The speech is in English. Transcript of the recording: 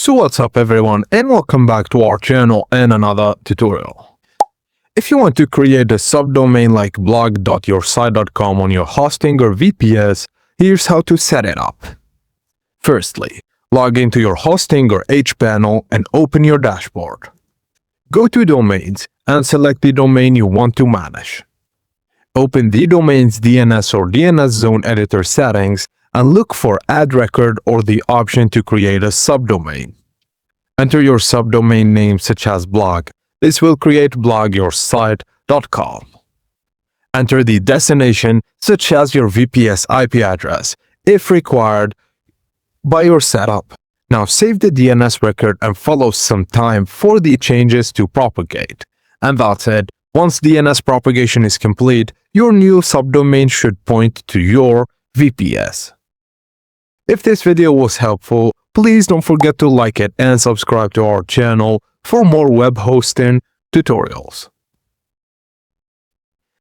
So what's up everyone, and welcome back to our channel and another tutorial. If you want to create a subdomain like blog.yoursite.com on your hosting or VPS, here's how to set it up. Firstly, log into your hosting or panel and open your dashboard. Go to Domains and select the domain you want to manage. Open the domain's DNS or DNS zone editor settings and look for Add Record or the option to create a subdomain. Enter your subdomain name such as blog. This will create blogyoursite.com. Enter the destination such as your VPS IP address, if required by your setup. Now save the DNS record and follow some time for the changes to propagate. And that's it. Once DNS propagation is complete, your new subdomain should point to your VPS. If this video was helpful, please don't forget to like it and subscribe to our channel for more web hosting tutorials.